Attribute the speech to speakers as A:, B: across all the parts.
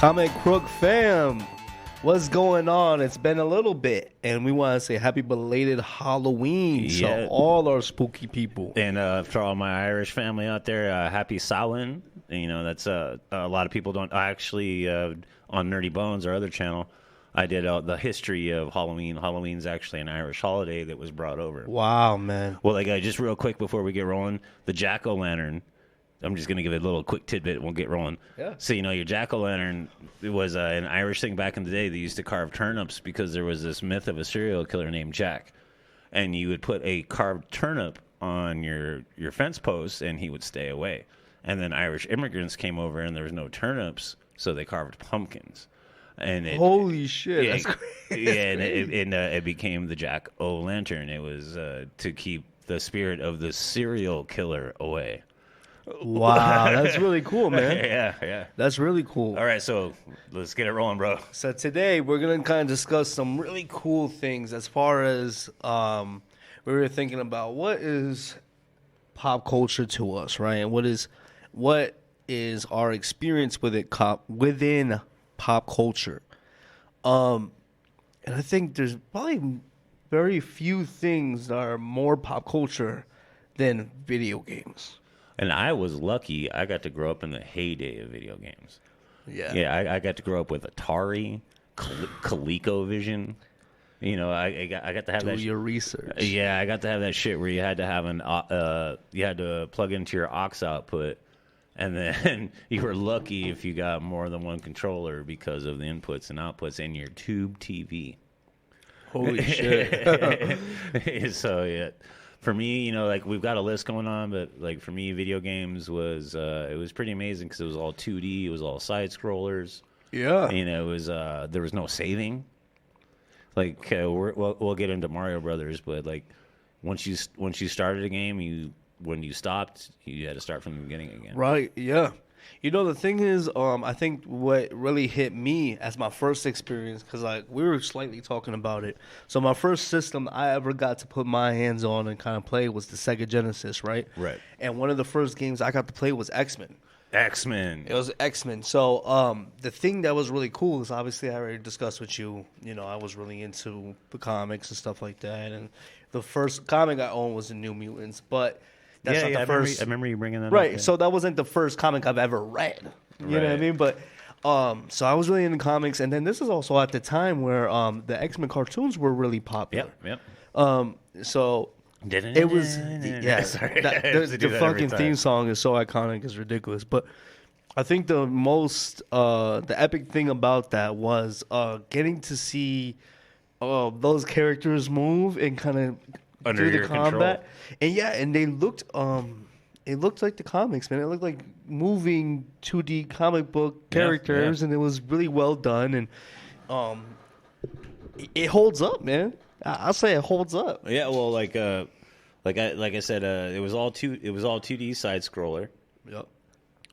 A: Comic Crook fam, what's going on? It's been a little bit, and we want to say happy belated Halloween to all our spooky people.
B: And for all my Irish family out there, happy Samhain. You know, that's a lot of people don't actually on Nerdy Bones, our other channel. I did the history of Halloween. Halloween's actually an Irish holiday that was brought over.
A: Wow, man.
B: Well, just real quick before we get rolling, the jack-o'-lantern. I'm just going to give it a little quick tidbit and we'll get rolling.
A: Yeah.
B: So, your jack-o'-lantern, it was an Irish thing back in the day. They used to carve turnips because there was this myth of a serial killer named Jack. And you would put a carved turnip on your fence post and he would stay away. And then Irish immigrants came over and there was no turnips, so they carved pumpkins. And
A: holy shit,
B: yeah,
A: that's crazy.
B: Yeah, and it became the jack-o'-lantern. It was to keep the spirit of the serial killer away.
A: Wow, that's really cool, man.
B: Yeah.
A: That's really cool.
B: All right, so let's get it rolling, bro.
A: So today we're going to kind of discuss some really cool things as far as we were thinking about what is pop culture to us, right? And what is our experience with it within pop culture. And I think there's probably very few things that are more pop culture than video games.
B: And I was lucky. I got to grow up in the heyday of video games.
A: Yeah.
B: I got to grow up with Atari, ColecoVision. I got to have
A: Do your research.
B: Yeah, I got to have that shit where you had to have you had to plug into your aux output, and then you were lucky if you got more than one controller because of the inputs and outputs in your tube TV.
A: Holy shit!
B: So yeah. For me, we've got a list going on, but for me, video games was it was pretty amazing because it was all 2D, it was all side scrollers.
A: Yeah,
B: it was there was no saving. We'll get into Mario Brothers, but once you started a game, when you stopped, you had to start from the beginning again.
A: Right? Yeah. The thing is, I think what really hit me as my first experience, because we were slightly talking about it. So my first system I ever got to put my hands on and kind of play was the Sega Genesis, right?
B: Right.
A: And one of the first games I got to play was X-Men.
B: X-Men.
A: It was X-Men. So the thing that was really cool is obviously I already discussed with you. I was really into the comics and stuff like that. And the first comic I owned was the New Mutants, but that's not the first.
B: I remember you bringing that up.
A: Right,
B: Yeah.
A: so that wasn't the first comic I've ever read. You know what I mean? But so I was really into comics, and then this is also at the time where the X-Men cartoons were really popular.
B: Yep.
A: So it was
B: Sorry.
A: The fucking theme song is so iconic, it's ridiculous. But I think the most the epic thing about that was getting to see those characters move and kind of
B: under
A: do the combat.
B: Control.
A: And they looked it looked like the comics, man. It looked like moving 2D comic book characters, and it was really well done, and it holds up, man. I'll say it holds up.
B: Yeah, well, like I said, it was all 2D side scroller.
A: Yep.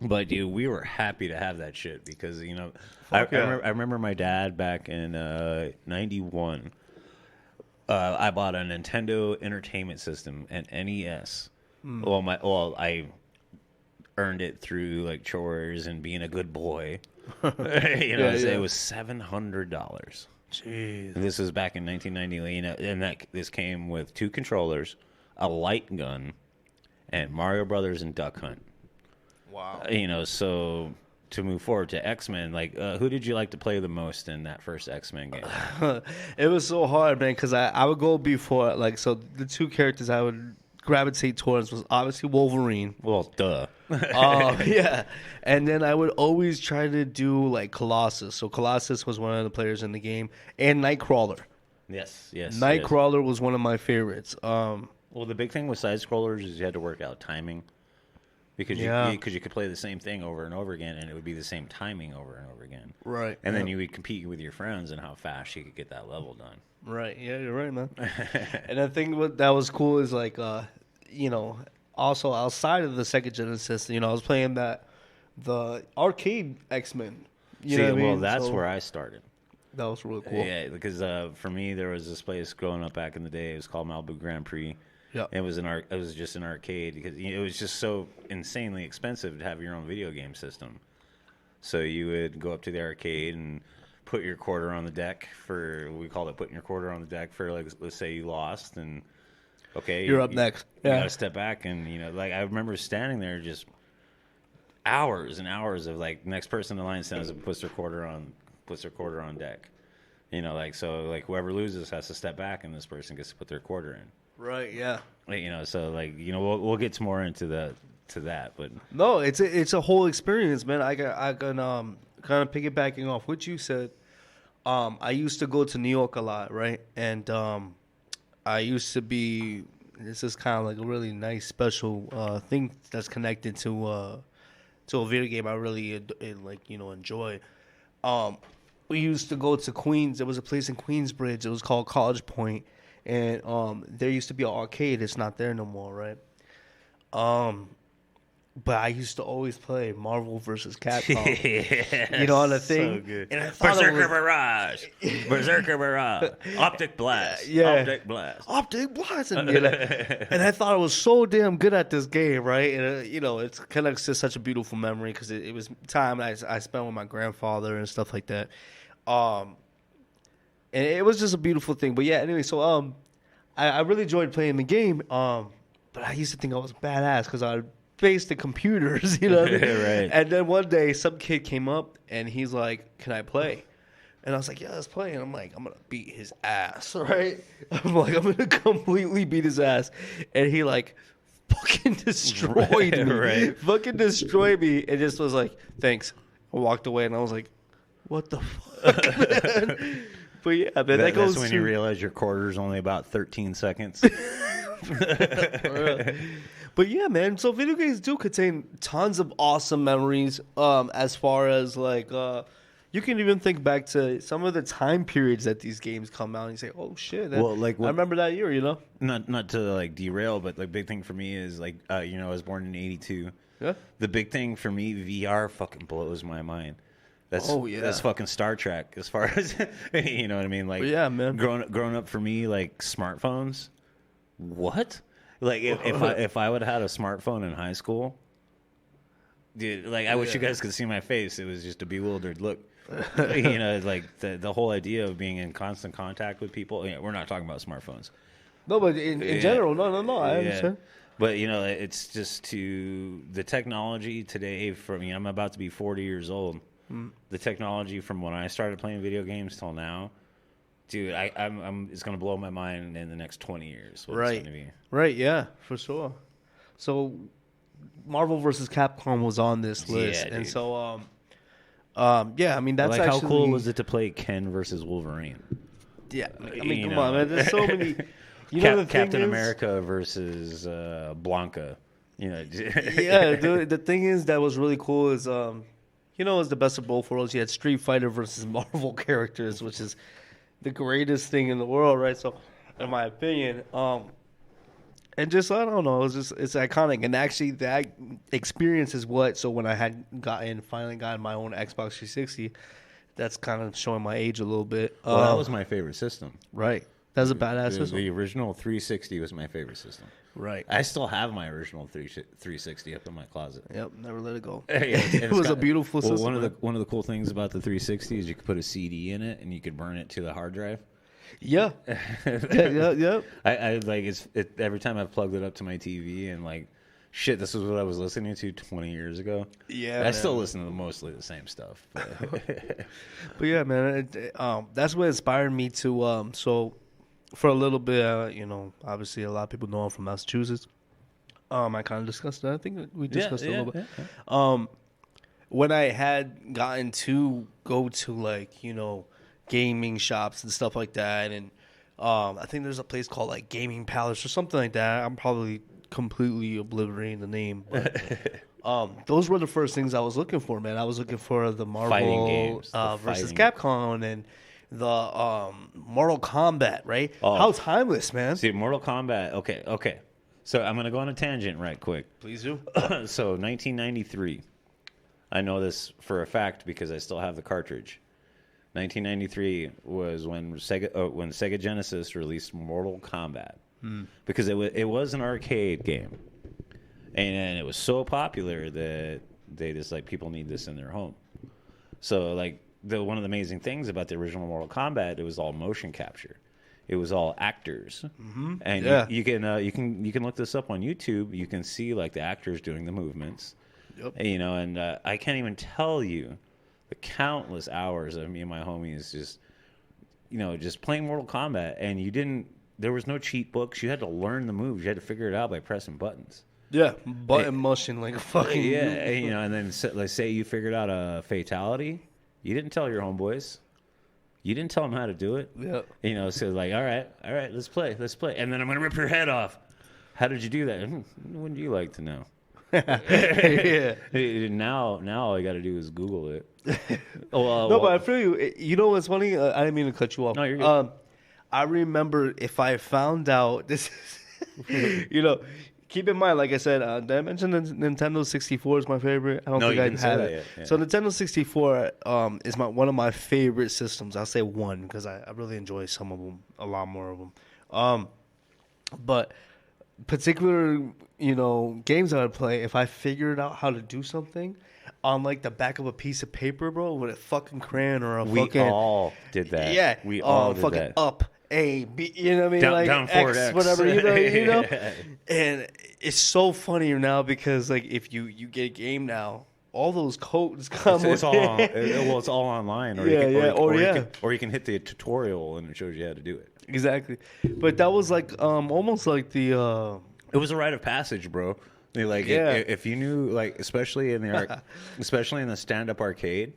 B: But dude, we were happy to have that shit because I remember my dad back in '91. I bought a Nintendo Entertainment System, an NES. I earned it through chores and being a good boy. It was $700.
A: Jeez.
B: This was back in 1990, and this came with 2 controllers, a light gun, and Mario Brothers and Duck Hunt.
A: Wow.
B: So to move forward to X-Men, who did you like to play the most in that first X-Men game?
A: It was so hard, man, because I would go before, so the 2 characters I would gravitate towards was obviously Wolverine.
B: Well, duh.
A: Yeah. And then I would always try to do, Colossus. So Colossus was one of the players in the game. And Nightcrawler.
B: Yes.
A: Nightcrawler was one of my favorites.
B: Well, the big thing with side scrollers is you had to work out timing. Because you could play the same thing over and over again, and it would be the same timing over and over again. Right. And then you would compete with your friends and how fast you could get that level done.
A: Right. Yeah, you're right, man. And I think that was cool is also outside of the Sega Genesis, I was playing the arcade X-Men. You know what I mean?
B: Well, that's where I started.
A: That was really cool.
B: Yeah, because for me, there was this place growing up back in the day. It was called Malibu Grand Prix. Yeah, it was just an arcade because it was just so insanely expensive to have your own video game system. So you would go up to the arcade and put your quarter on the deck for, we called it putting your quarter on the deck for, like, let's say you lost and, okay.
A: You're up next.
B: You got to step back and, like, I remember standing there just hours and hours of, like, next person in line stands up and puts their quarter on deck. Like, so, like, whoever loses has to step back and this person gets to put their quarter in.
A: Right, yeah.
B: So, like, we'll get more into that, but
A: no, it's a whole experience, man. I can kind of piggybacking off what you said. I used to go to New York a lot, right? And I used to be. This is kind of like a really nice, special thing that's connected to a video game I really enjoy. We used to go to Queens. There was a place in Queensbridge. It was called College Point, and there used to be an arcade. It's not there no more, right? But I used to always play Marvel vs. Capcom.
B: Yes,
A: on the thing.
B: So good.
A: And I thought
B: Berserker Barrage. Berserker Barrage. Optic Blast.
A: Yeah.
B: Optic Blast.
A: And I thought I was so damn good at this game, right? And, it connects to such a beautiful memory because it was time I spent with my grandfather and stuff like that. And it was just a beautiful thing. But, yeah, anyway, so I really enjoyed playing the game. But I used to think I was badass because I would face the computers, you know what I mean?
B: Right.
A: And then one day, some kid came up, and he's like, can I play? And I was like, yeah, let's play. And I'm like, I'm going to beat his ass, right? I'm like, I'm going to completely beat his ass. And he, like, fucking destroyed me.
B: Right.
A: Fucking destroyed me. And just was like, thanks. I walked away, and I was like, what the fuck, man? But, yeah, man, that goes
B: that's when you realize your quarter's only about 13 seconds.
A: But yeah, man. So video games do contain tons of awesome memories. As far as like, you can even think back to some of the time periods that these games come out, and you say, "Oh shit!" I remember that year.
B: Not to like derail, but the big thing for me is like, I was born in '82.
A: Yeah.
B: The big thing for me, VR fucking blows my mind. That's fucking Star Trek as far as you know what I mean. Like,
A: yeah, man.
B: Growing up for me, like smartphones. What? Like if I would have had a smartphone in high school, dude, like I wish you guys could see my face. It was just a bewildered look. Like the whole idea of being in constant contact with people. We're not talking about smartphones.
A: No, but in general, no, I understand.
B: But it's just to the technology today. I'm about to be 40 years old. The technology from when I started playing video games till now. Dude, it's gonna blow my mind in the next 20 years.
A: Right, yeah, for sure. So, Marvel vs. Capcom was on this list, and
B: dude.
A: so, yeah, I mean that's
B: like
A: actually,
B: how cool was it to play Ken versus Wolverine?
A: Yeah, I mean, come on, man. There's so many.
B: Captain America versus Blanca.
A: Yeah, the thing is that was really cool is, it was the best of both worlds. You had Street Fighter versus Marvel characters, which is the greatest thing in the world, right? So, in my opinion, and just I don't know, it's iconic. And actually, that experience is what. So when I had finally gotten my own Xbox 360, that's kind of showing my age a little bit.
B: Well, that was my favorite system.
A: Right, that's a badass system.
B: The original 360 was my favorite system.
A: Right.
B: I still have my original 360 up in my closet.
A: Yep, never let it go.
B: It
A: was a beautiful system.
B: One of the cool things about the 360 is you could put a CD in it and you could burn it to the hard drive.
A: Yeah. Yeah.
B: I like every time I've plugged it up to my TV and like, shit, this is what I was listening to 20 years ago.
A: Yeah.
B: I still listen to mostly the same stuff.
A: But yeah, man, that's what inspired me to so. For a little bit, obviously a lot of people know I'm from Massachusetts. I kind of discussed that. I think we discussed it a little bit. Yeah. When I had gotten to go to like, gaming shops and stuff like that, and I think there's a place called like Gaming Palace or something like that. I'm probably completely obliterating the name, but those were the first things I was looking for, man. I was looking for the Marvel
B: games,
A: versus Capcom and the Mortal Kombat, right?
B: Oh.
A: How timeless, man.
B: See, Mortal Kombat. Okay. So I'm going to go on a tangent right quick.
A: Please do.
B: So 1993. I know this for a fact because I still have the cartridge. 1993 was when Sega Genesis released Mortal Kombat. Because it was an arcade game. And it was so popular that they just like, people need this in their home. So like one of the amazing things about the original Mortal Kombat, it was all motion capture. It was all actors, and you can look this up on YouTube. You can see like the actors doing the movements, and I can't even tell you the countless hours of me and my homies just playing Mortal Kombat, and there was no cheat books. You had to learn the moves. You had to figure it out by pressing buttons.
A: Yeah, button mushing like a fucking
B: and then let's say you figured out a fatality. You didn't tell your homeboys. You didn't tell them how to do it.
A: Yeah.
B: So like, all right, let's play. And then I'm going to rip your head off. How did you do that? Wouldn't you like to know?
A: Yeah.
B: Now all I got to do is Google it.
A: But I feel you. You know what's funny? I didn't mean to cut you off.
B: No, you're good.
A: I remember if I found out, this is, keep in mind, like I said, did I mention the Nintendo 64 is my favorite? I don't think I had it.
B: Yeah.
A: So Nintendo 64 is one of my favorite systems. I'll say one because I really enjoy some of them, a lot more of them. But particular, games I would play, if I figured out how to do something on like the back of a piece of paper, bro, with a fucking crayon or
B: we all did that.
A: Yeah,
B: we all did
A: fucking
B: that.
A: Up. A, B, you know what I mean? Like
B: down forward
A: X,
B: X.
A: whatever, you know? And it's so funny now because, like, if you get a game now, all those codes come
B: it's all it's all online. Or you can hit the tutorial and it shows you how to do it.
A: Exactly. But that was like almost like the...
B: It was a rite of passage, bro. If you knew, like, especially in the stand-up arcade,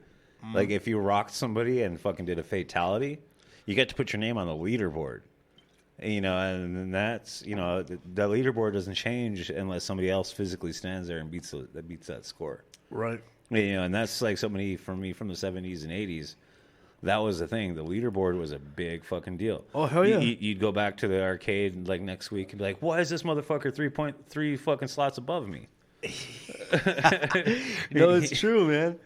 B: like, if you rocked somebody and fucking did a fatality... You get to put your name on the leaderboard, and that's, the leaderboard doesn't change unless somebody else physically stands there and beats that score.
A: Right.
B: And that's like somebody from the 70s and 80s. That was the thing. The leaderboard was a big fucking deal.
A: Oh, hell yeah.
B: You'd go back to the arcade like next week and be like, why is this motherfucker 3.3 fucking slots above me?
A: It's true, man.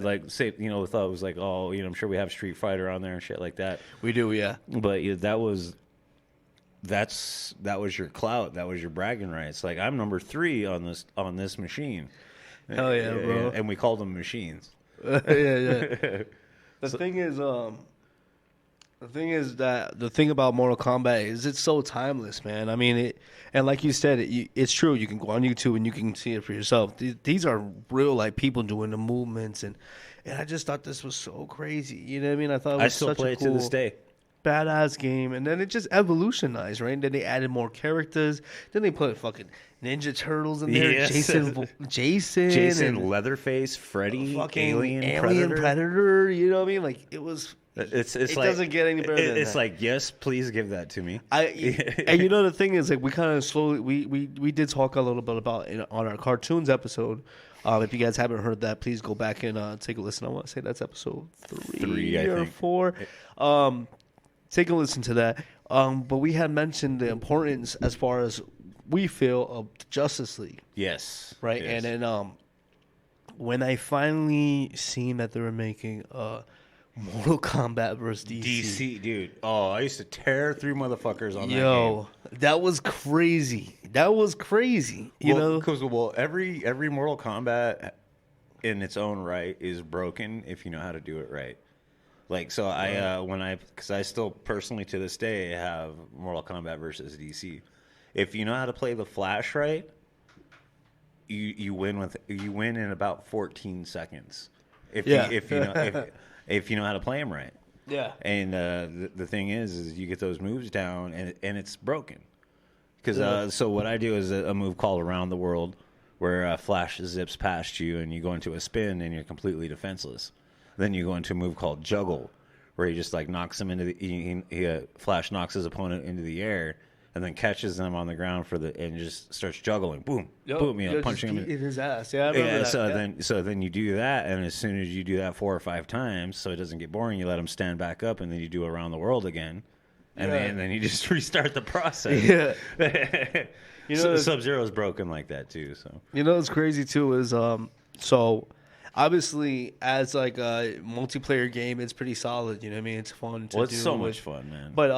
B: Like say, we thought it was like, oh, I'm sure we have Street Fighter on there and shit like that.
A: We do, yeah.
B: But that was your clout. That was your bragging rights. Like, I'm number 3 on this machine.
A: Hell yeah, bro.
B: And we called them machines.
A: Yeah. The thing about Mortal Kombat is it's so timeless, man. I mean, and like you said, it's true. You can go on YouTube and you can see it for yourself. These are real, like, people doing the movements, and I just thought this was so crazy. You know what I mean? I thought it was
B: still
A: such
B: play
A: a
B: it
A: cool,
B: to this day.
A: badass game, and then it just evolutionized, right? And then they added more characters. Then they put fucking Ninja Turtles in there.
B: Yes.
A: Jason,
B: Leatherface, Freddy,
A: fucking
B: Alien
A: Predator. You know what I mean? Like, it was.
B: It
A: like, doesn't get any better than that.
B: It's like, yes, please give that to me.
A: And the thing is, like, we kind of slowly we did talk a little bit about on our cartoons episode. If you guys haven't heard that, please go back and take a listen. I want to say that's episode 3 or 4. Take a listen to that. But we had mentioned the importance, as far as we feel, of Justice League.
B: Yes.
A: Right.
B: Yes.
A: And then when I finally seen that they were making Mortal Kombat versus DC.
B: Dude. Oh, I used to tear through motherfuckers on that game.
A: Yo, that was crazy.
B: Because every Mortal Kombat in its own right is broken if you know how to do it right. Like, so because I still personally to this day have Mortal Kombat versus DC. If you know how to play the Flash right, you win in about 14 seconds. If you know how to play them right.
A: Yeah.
B: And the thing is you get those moves down and it's broken. Because so what I do is a move called Around the World, where Flash zips past you and you go into a spin and you're completely defenseless. Then you go into a move called Juggle, where he just like knocks him into Flash knocks his opponent into the air and then catches them on the ground and just starts juggling. Boom, boom, punching him
A: in his ass. Yeah, I remember that.
B: So then you do that, and as soon as you do that 4 or 5 times, so it doesn't get boring, you let him stand back up, and then you do Around the World again, and then you just restart the process.
A: Yeah.
B: Sub-Zero's broken like that too. So
A: what's crazy too is so obviously as like a multiplayer game, it's pretty solid. You know what I mean? It's fun to do.
B: It's so much fun, man.
A: But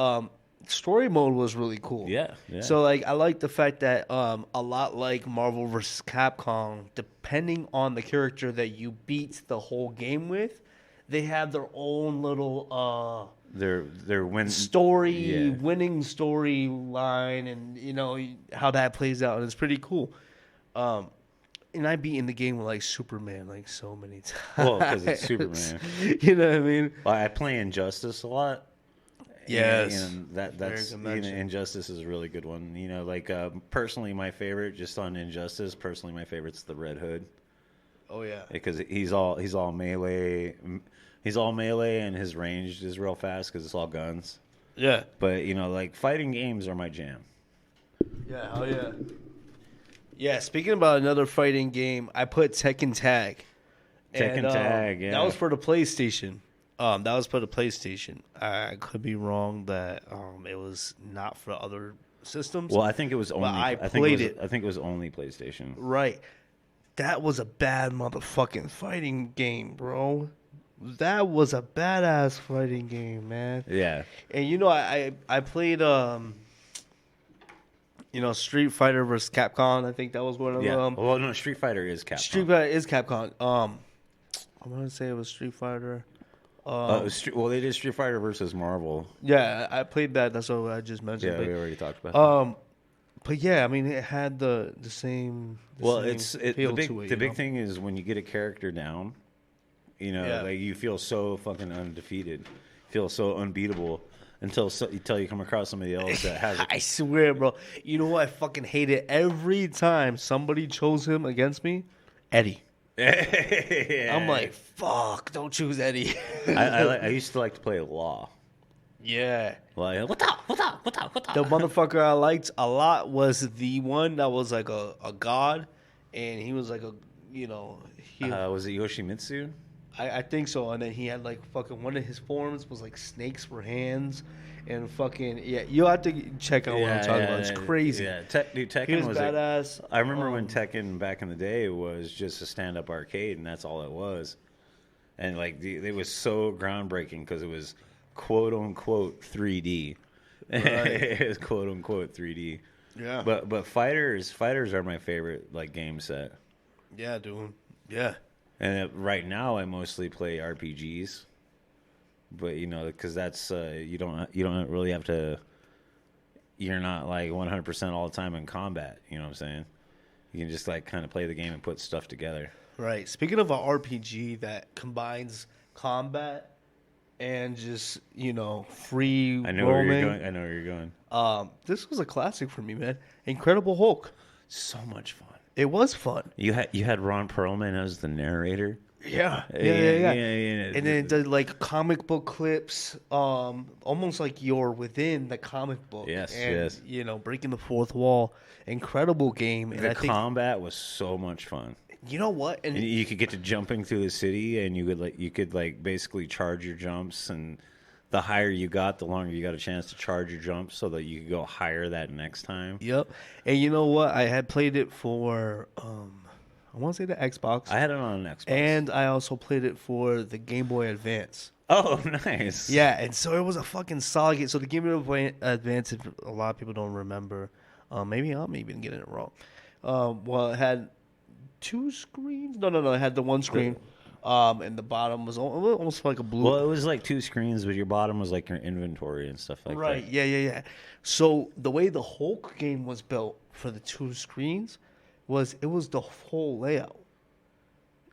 A: story mode was really cool.
B: Yeah, yeah.
A: So like I like the fact that a lot like Marvel vs. Capcom, depending on the character that you beat the whole game with, they have their own little
B: their
A: winning storyline, and you know how that plays out, and it's pretty cool. And I beat in the game with like Superman like so many times.
B: Well, because it's Superman.
A: You know what I mean?
B: Well, I play Injustice a lot.
A: Yes,
B: and that's Injustice is a really good one. You know, like personally, my favorite just on Injustice. Personally, my favorite's the Red Hood.
A: Oh yeah,
B: because he's all melee. He's all melee, and his range is real fast because it's all guns.
A: Yeah,
B: but you know, like fighting games are my jam.
A: Yeah, oh yeah. Yeah, speaking about another fighting game, I put Tekken Tag.
B: Tekken Tag, yeah.
A: That was for the PlayStation. I could be wrong that it was not for other systems.
B: Well, I think it was only. I think it was only PlayStation.
A: Right. That was a bad motherfucking fighting game, bro. That was a badass fighting game, man.
B: Yeah.
A: And you know, I played Street Fighter versus Capcom. I think that was one of them.
B: Well, no, Street Fighter is Capcom.
A: Street Fighter is Capcom. I'm gonna say it was Street Fighter.
B: They did Street Fighter versus Marvel.
A: Yeah, I played that. That's what I just mentioned.
B: Yeah, we already talked about that.
A: But yeah, I mean, it had the same.
B: The big thing is when you get a character down, you know, like you feel so fucking undefeated, feel so unbeatable until you come across somebody else that has.
A: I swear, bro. You know what? I fucking hate it every time somebody chose him against me. Eddie. Yeah. I'm like, fuck, don't choose Eddie.
B: I used to like to play Law.
A: Yeah.
B: Like, what
A: the motherfucker I liked a lot was the one that was like a god, and he was like a, was it
B: Yoshimitsu?
A: I think so. And then he had like fucking one of his forms was like snakes for hands. And fucking you'll have to check out what I'm talking about. It's crazy.
B: Yeah, Tekken was
A: badass.
B: I remember when Tekken back in the day was just a stand-up arcade, and that's all it was. And like it was so groundbreaking because it was quote unquote 3D. Right. It was quote unquote 3D.
A: Yeah.
B: But fighters are my favorite like game set.
A: Yeah, dude. Yeah.
B: And right now I mostly play RPGs. But because that's you don't really have to. You're not like 100% all the time in combat. You know what I'm saying? You can just like kind of play the game and put stuff together.
A: Right. Speaking of an RPG that combines combat and just free roaming.
B: I know where you're going.
A: This was a classic for me, man. Incredible Hulk.
B: So much fun.
A: It was fun.
B: You had Ron Perlman as the narrator.
A: Yeah. And then the like comic book clips, almost like you're within the comic book.
B: Yes.
A: Breaking the fourth wall. Incredible game. And
B: the combat was so much fun.
A: You know what?
B: And you could get to jumping through the city, and you could basically charge your jumps, and the higher you got, the longer you got a chance to charge your jumps, so that you could go higher that next time.
A: Yep. And you know what? I had played it for I want to say the Xbox.
B: I had it on an Xbox.
A: And I also played it for the Game Boy Advance.
B: Oh, nice.
A: Yeah, and so it was a fucking solid game. So the Game Boy Advance, if a lot of people don't remember, maybe I'm even getting it wrong. It had two screens. No, it had the one screen. And the bottom was almost like a blue.
B: Well, it was like two screens, but your bottom was like your inventory and stuff like that.
A: Right, yeah. So the way the Hulk game was built for the two screens was the whole layout.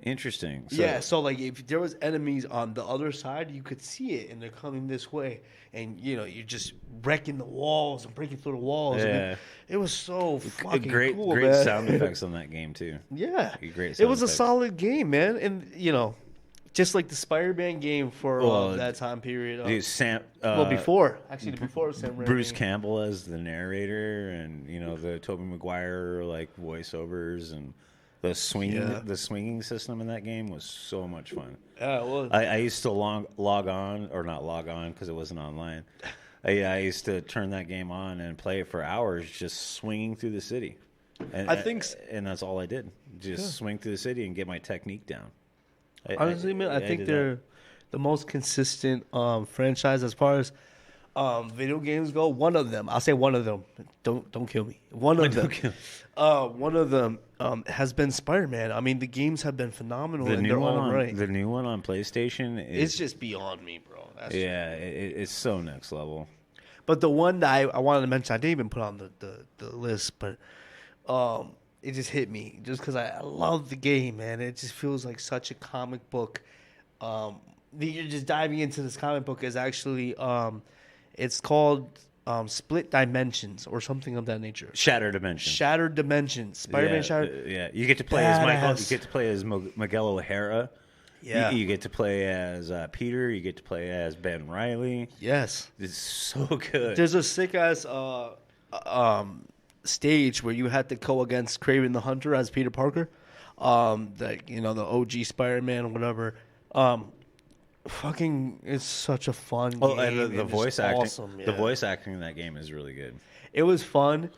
B: Interesting.
A: So like if there was enemies on the other side, you could see it, and they're coming this way, and you're just wrecking the walls and breaking through the walls.
B: Yeah.
A: It was so fucking
B: great,
A: cool,
B: great
A: man.
B: sound effects on that game too.
A: Yeah,
B: great.
A: It was a solid game, man, and just like the Spider-Man game for that time period. Before Sam Raimi.
B: Bruce Campbell as the narrator, and the Tobey Maguire like voiceovers, and the swinging system in that game was so much fun.
A: Yeah, well,
B: I used to log on because it wasn't online. I used to turn that game on and play it for hours, just swinging through the city. And that's all I did, just swing through the city and get my technique down.
A: Honestly, man, I think they're the most consistent franchise as far as Video games go. One of them, I'll say one of them. Don't kill me. One of them has been Spider-Man. I mean, the games have been phenomenal in their own right.
B: The new one on PlayStation
A: it's just beyond me, bro.
B: It's so next level.
A: But the one that I wanted to mention, I didn't even put on the list, but it just hit me just because I love the game, man. It just feels like such a comic book. You're just diving into this comic book is actually it's called Split Dimensions or something of that nature.
B: Shattered Dimensions.
A: Shattered Dimensions. Spider-Man Shattered.
B: Yeah, you get to play as Michael. You get to play as Miguel O'Hara.
A: Yeah.
B: You get to play as Peter. You get to play as Ben Reilly.
A: Yes.
B: It's so good.
A: There's a sick ass stage where you had to go against Kraven the Hunter as Peter Parker. The OG Spider-Man or whatever. Fucking, it's such a fun game.
B: And the voice acting,
A: awesome, yeah.
B: The voice acting in that game is really good.
A: It was fun.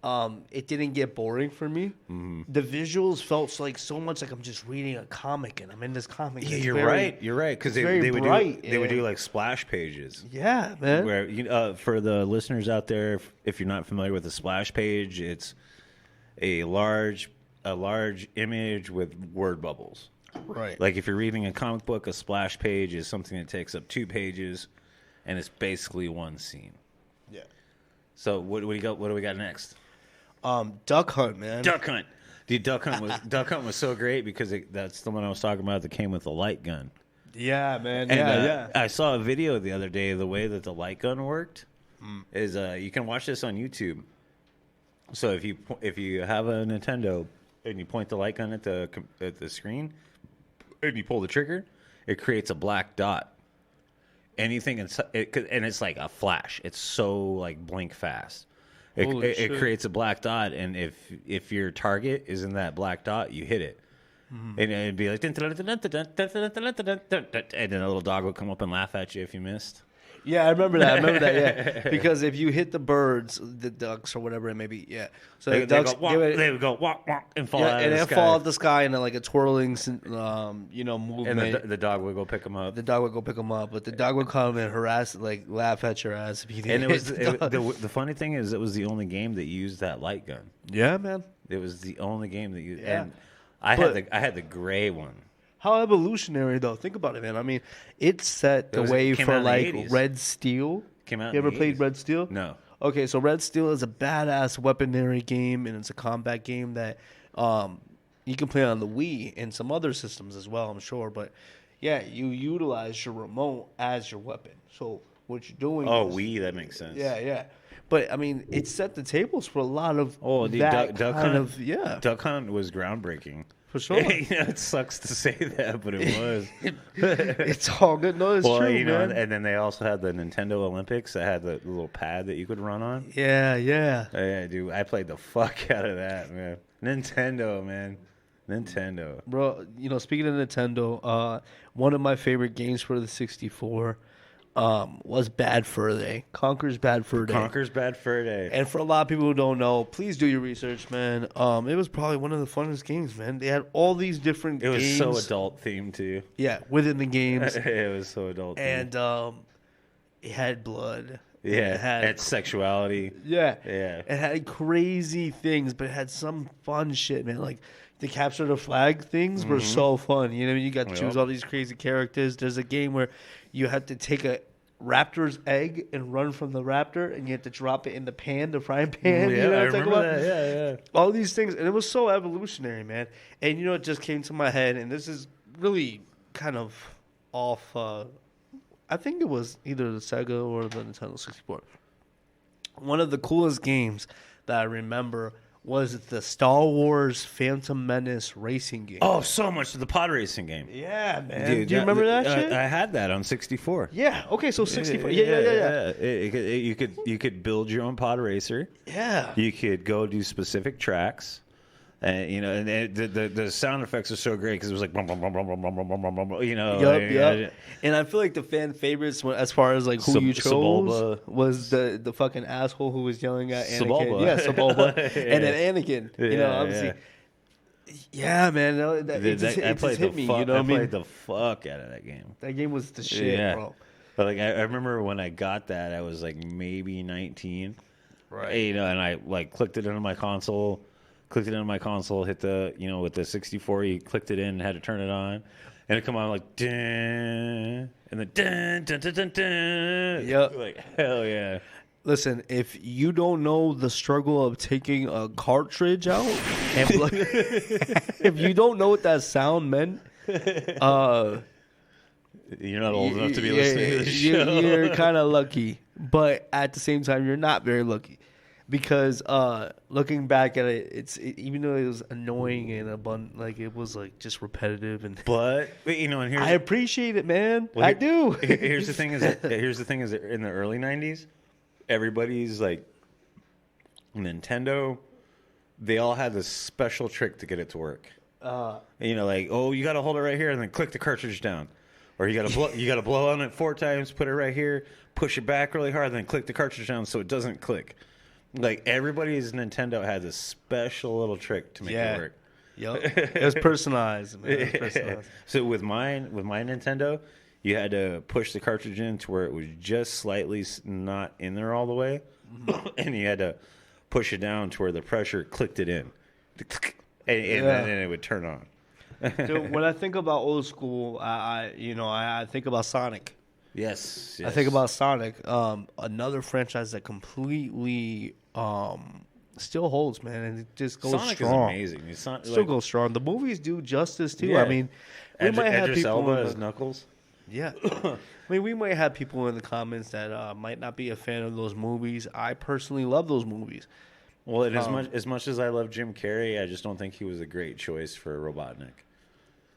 A: It didn't get boring for me.
B: Mm-hmm.
A: The visuals felt like so much like I'm just reading a comic and I'm in this comic.
B: Yeah, you're right. Because they would do like splash pages.
A: Yeah, man.
B: Where for the listeners out there, if you're not familiar with a splash page, it's a large image with word bubbles.
A: Right.
B: Like if you're reading a comic book, a splash page is something that takes up 2 pages, and it's basically one scene.
A: Yeah.
B: So what do we got next?
A: Duck Hunt, man.
B: Duck Hunt. Dude, Duck Hunt was so great because that's the one I was talking about that came with the light gun.
A: Yeah, man.
B: And, I saw a video the other day. The way that the light gun worked is you can watch this on YouTube. So if you have a Nintendo and you point the light gun at the screen and you pull the trigger, it creates a black dot. Anything and it's like a flash. It's so like blink fast. It creates a black dot, and if your target is in that black dot, you hit it, and it'd be like, and then a little dog would come up and laugh at you if you missed.
A: Yeah, I remember that. Yeah, because if you hit the birds, the ducks or whatever it may be, yeah. So the ducks
B: they would go walk and fall out of the sky.
A: Fall out the sky in like a twirling, movement.
B: And the dog would go pick them up.
A: The dog would go pick them up, but the dog would come and harass, like laugh at your ass if you didn't.
B: And the funny thing is, it was the only game that used that light gun.
A: Yeah, man.
B: It was the only game that used.
A: Yeah.
B: And I had the gray one.
A: How evolutionary, though. Think about it, man. I mean, it set the way for, like, Red Steel.
B: Came out.
A: You ever played Red Steel?
B: No.
A: Okay, so Red Steel is a badass weaponry game, and it's a combat game that you can play on the Wii and some other systems as well, I'm sure. But, yeah, you utilize your remote as your weapon. So what you're doing is...
B: Wii, that makes sense.
A: Yeah. But, I mean, it set the tables for a lot of
B: Duck Hunt,
A: yeah.
B: Duck Hunt was groundbreaking.
A: For sure.
B: It sucks to say that, but it was.
A: It's all good. No, it's true, man.
B: And then they also had the Nintendo Olympics that had the little pad that you could run on.
A: Yeah.
B: Yeah, dude. I played the fuck out of that, man. Nintendo.
A: Bro, speaking of Nintendo, one of my favorite games for the 64 was Bad Fur Day. Conker's Bad Fur Day. And for a lot of people who don't know, please do your research, man. It was probably one of the funnest games, man. They had all these different games.
B: It was so adult themed, too.
A: Yeah, within the games.
B: It was so adult themed.
A: And it had blood.
B: Yeah, it had sexuality.
A: Yeah.
B: Yeah.
A: It had crazy things, but it had some fun shit, man. Like, the capture the flag things were so fun. You got to choose all these crazy characters. There's a game where you had to take a raptor's egg and run from the raptor, and you had to drop it in the frying pan.
B: Yeah, I remember that. Yeah.
A: All these things, and it was so evolutionary, man. And it just came to my head, and this is really kind of off. I think it was either the Sega or the Nintendo 64. One of the coolest games that I remember was the Star Wars Phantom Menace racing game.
B: Oh, so much. The pod racing game.
A: Yeah, man. Dude, do you remember that shit?
B: I had that on 64.
A: Yeah. Okay, so 64. Yeah.
B: You could build your own pod racer.
A: Yeah.
B: You could go do specific tracks. And the sound effects are so great because it was like bum, bum, bum, bum, bum, bum, bum, bum, bum,
A: Yep. And I feel like the fan favorites, as far as like who you chose,
B: Sebulba
A: was the fucking asshole who was yelling at Anakin.
B: Sebulba.
A: Yeah, Sebulba. And then Anakin. Obviously. Yeah, man. It just hit me.
B: I played the fuck out of that game.
A: That game was the shit, bro.
B: But like I remember when I got that, I was like maybe 19.
A: Right.
B: You know, and I like clicked it into my console. Hit the, you know, with the 64, you clicked it in and had to turn it on. And it come on like, dun, and then dun, dun, dun, dun, dun.
A: Yep.
B: Like, hell yeah.
A: Listen, if you don't know the struggle of taking a cartridge out, and if you don't know what that sound meant,
B: You're not old enough to be listening to the show.
A: You're kind of lucky, but at the same time, you're not very lucky. Because looking back at it, even though it was annoying and like it was like just repetitive
B: but you know, and here's
A: I appreciate it, man. I do.
B: Here's the thing is that in the early 90s, everybody's like Nintendo, they all had this special trick to get it to work. You know, like, oh, you got to hold it right here and then click the cartridge down, or you got to blow on it 4 times, put it right here, push it back really hard, then click the cartridge down so it doesn't click. Like, everybody's Nintendo had this special little trick to make it work.
A: Yep. It was personalized, man. It was personalized.
B: So with my Nintendo, you had to push the cartridge in to where it was just slightly not in there all the way. Mm-hmm. And you had to push it down to where the pressure clicked it in. And then it would turn on.
A: So when I think about old school, I think about Sonic.
B: Yes.
A: I think about Sonic, another franchise that completely still holds, man, and it just goes
B: Sonic
A: strong.
B: Sonic is amazing.
A: Still goes strong. The movies do justice too.
B: Yeah.
A: I mean, we might have
B: Idris
A: people
B: Elba as Knuckles.
A: Yeah, I mean, we might have people in the comments that might not be a fan of those movies. I personally love those movies.
B: Well, as much as I love Jim Carrey, I just don't think he was a great choice for Robotnik.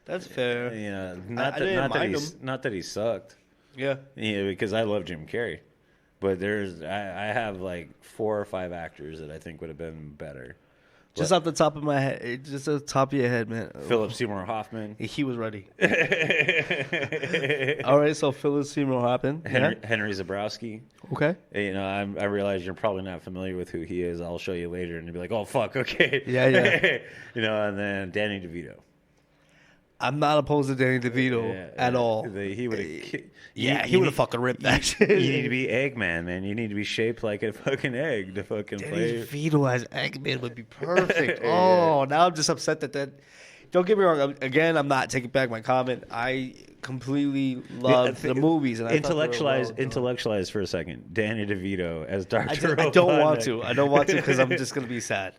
A: That's fair.
B: Yeah, not that he sucked.
A: Yeah,
B: because I love Jim Carrey, but I have like 4 or 5 actors that I think would have been better.
A: Just off the top of my head, just off the top of your head, man.
B: Philip Seymour Hoffman.
A: He was ready. All right, so Philip Seymour Hoffman.
B: Henry Zabrowski.
A: Okay.
B: You know, I realize you're probably not familiar with who he is. I'll show you later, and you'll be like, oh, fuck, okay.
A: Yeah.
B: You know, and then Danny DeVito.
A: I'm not opposed to Danny DeVito at all.
B: He would have.
A: He would have fucking ripped that shit.
B: You need to be Eggman, man. You need to be shaped like a fucking egg to fucking play.
A: Danny DeVito as Eggman would be perfect. Oh, now I'm just upset that. Don't get me wrong. Again, I'm not taking back my comment. I completely love the movies. And
B: intellectualize for a second. Danny DeVito as Dr.
A: I don't want to. I don't want to because I'm just going to be sad.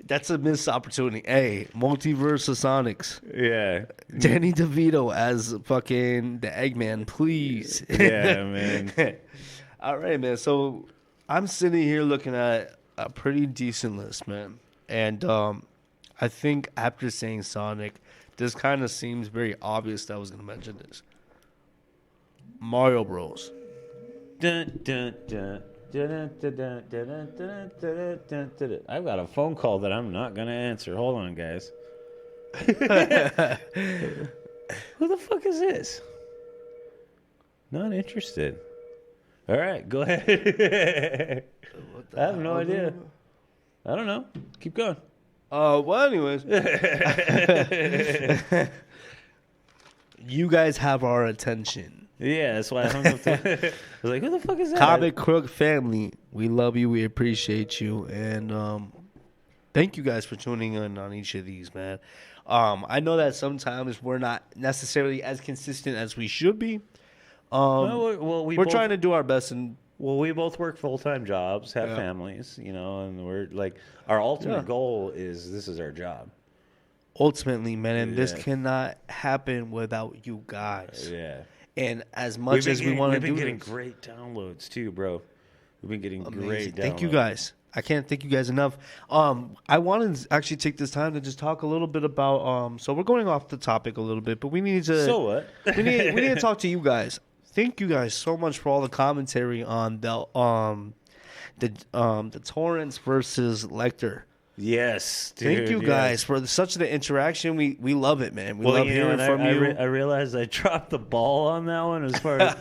A: That's a missed opportunity. Hey, multiverse of Sonics.
B: Yeah.
A: Danny DeVito as fucking the Eggman, please.
B: Yeah, man.
A: All right, man. So I'm sitting here looking at a pretty decent list, man. And I think after saying Sonic, this kind of seems very obvious that I was going to mention this. Mario Bros.
B: Dun, dun, dun. I've got a phone call that I'm not going to answer. Hold on, guys. Who the fuck is this? Not interested. All right, go ahead. I have no idea. I don't know. Keep going.
A: Well, anyways. You guys have our attention.
B: Yeah, that's why I hung up. I was like, who the fuck is that?
A: Comic Crook Family. We love you. We appreciate you. And thank you guys for tuning in on each of these, man. I know that sometimes we're not necessarily as consistent as we should be. We're trying to do our best. And
B: we both work full-time jobs, have families, you know, and we're like, our ultimate goal is this is our job.
A: Ultimately, man, and this cannot happen without you guys.
B: Yeah.
A: And as much as we want to do,
B: we've been getting great downloads too, bro. We've been getting great downloads.
A: Thank you guys. I can't thank you guys enough. I want to actually take this time to just talk a little bit about. So we're going off the topic a little bit, but we need to.
B: So what?
A: we need to talk to you guys. Thank you guys so much for all the commentary on the Torrance versus Lecter.
B: Yes, dude.
A: Thank you guys for such the interaction. We love it, man. We love hearing from you.
B: I realized I dropped the ball on that one as far as,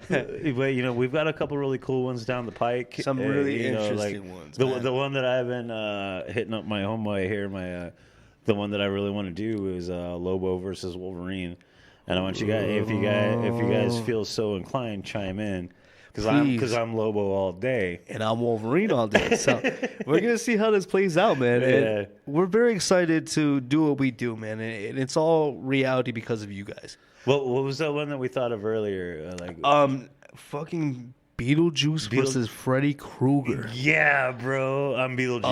B: but you know, we've got a couple really cool ones down the pike.
A: Some really interesting ones.
B: The one that I've been hitting up my homeboy here, the one that I really want to do is Lobo versus Wolverine. And I want you guys, if you guys feel so inclined, chime in. Because I'm Lobo all day.
A: And I'm Wolverine all day. So we're going to see how this plays out, man.
B: Yeah.
A: And we're very excited to do what we do, man. And it's all reality because of you guys.
B: What was that one that we thought of earlier?
A: Fucking Beetlejuice versus Freddy Krueger.
B: Yeah, bro. I'm Beetlejuice.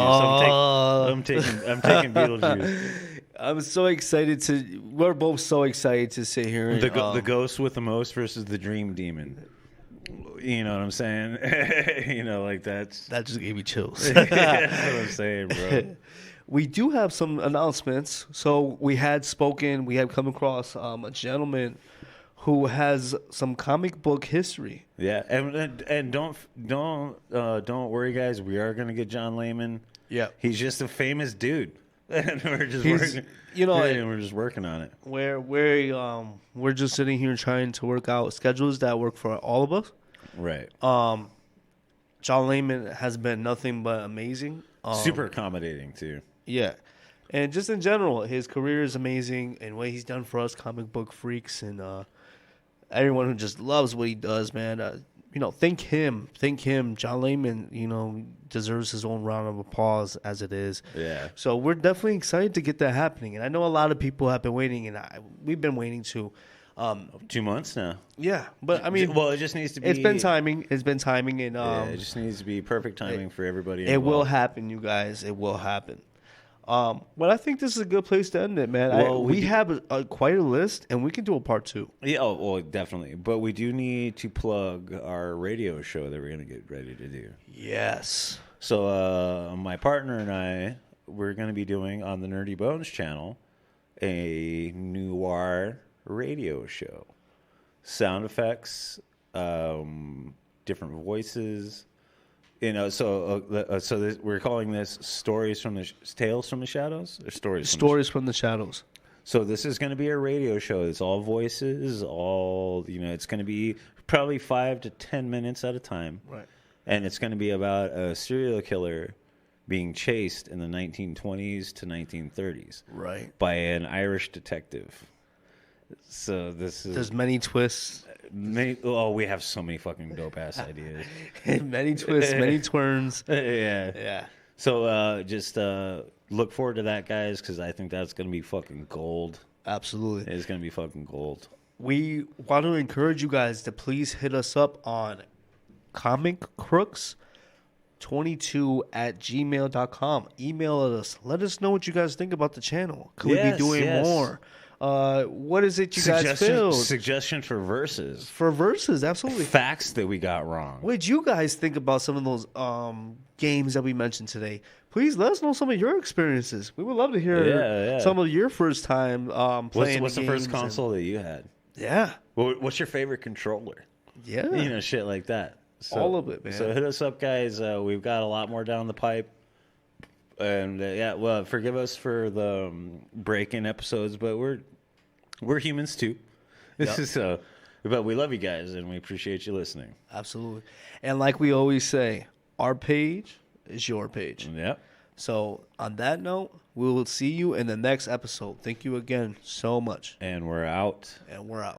B: I'm taking Beetlejuice.
A: I'm so excited we're both so excited to sit here. And,
B: the ghost with the most versus the dream demon. You know what I'm saying? That
A: just gave me chills.
B: That's what I'm saying, bro.
A: We do have some announcements. So we had come across a gentleman who has some comic book history.
B: Yeah, and don't worry, guys. We are gonna get John Layman.
A: Yeah,
B: he's just a famous dude, and we're just working on it.
A: We're just sitting here trying to work out schedules that work for all of us.
B: Right.
A: John Layman has been nothing but amazing.
B: Super accommodating too.
A: Yeah. And just in general, his career is amazing, and what he's done for us comic book freaks and everyone who just loves what he does, man. Thank him. John Layman, deserves his own round of applause as it is.
B: Yeah.
A: So we're definitely excited to get that happening. And I know a lot of people have been waiting, and we've been waiting too.
B: 2 months now.
A: Yeah, but I mean,
B: well, it just needs to be.
A: It's been timing, and
B: it just needs to be perfect timing for everybody involved.
A: It will happen, you guys. It will happen. But I think this is a good place to end it, man.
B: Well,
A: we have quite a list, and we can do a part 2.
B: Yeah, well, definitely. But we do need to plug our radio show that we're going to get ready to do.
A: Yes.
B: So my partner and I, we're going to be doing on the Nerdy Bones channel a noir radio show. Sound effects, different voices. We're calling this Tales from the Shadows, or Stories
A: from the Shadows.
B: So this is going to be a radio show. It's all voices, it's going to be probably 5 to 10 minutes at a time.
A: Right.
B: And it's going to be about a serial killer being chased in the 1920s to 1930s.
A: Right.
B: By an Irish detective. So
A: there's many twists.
B: We have so many fucking dope ass ideas.
A: Many twists, many turns.
B: Yeah. So just look forward to that, guys, because I think that's gonna be fucking gold.
A: Absolutely,
B: it's gonna be fucking gold.
A: We want to encourage you guys to please hit us up on comiccrooks22@gmail.com. Email us. Let us know what you guys think about the channel. Could we be doing more? What is it you guys feel?
B: Suggestion for verses.
A: For verses, absolutely.
B: Facts that we got wrong.
A: What did you guys think about some of those games that we mentioned today? Please let us know some of your experiences. We would love to hear some of your first time playing.
B: What's the first console that you had?
A: Yeah.
B: What's your favorite conformer?
A: Yeah.
B: Shit like that. So,
A: all of it, man.
B: So hit us up, guys. We've got a lot more down the pipe. And forgive us for the break-in episodes, but we're humans too. But we love you guys, and we appreciate you listening.
A: Absolutely. And like we always say, our page is your page.
B: Yep.
A: So on that note, we will see you in the next episode. Thank you again so much.
B: And we're out.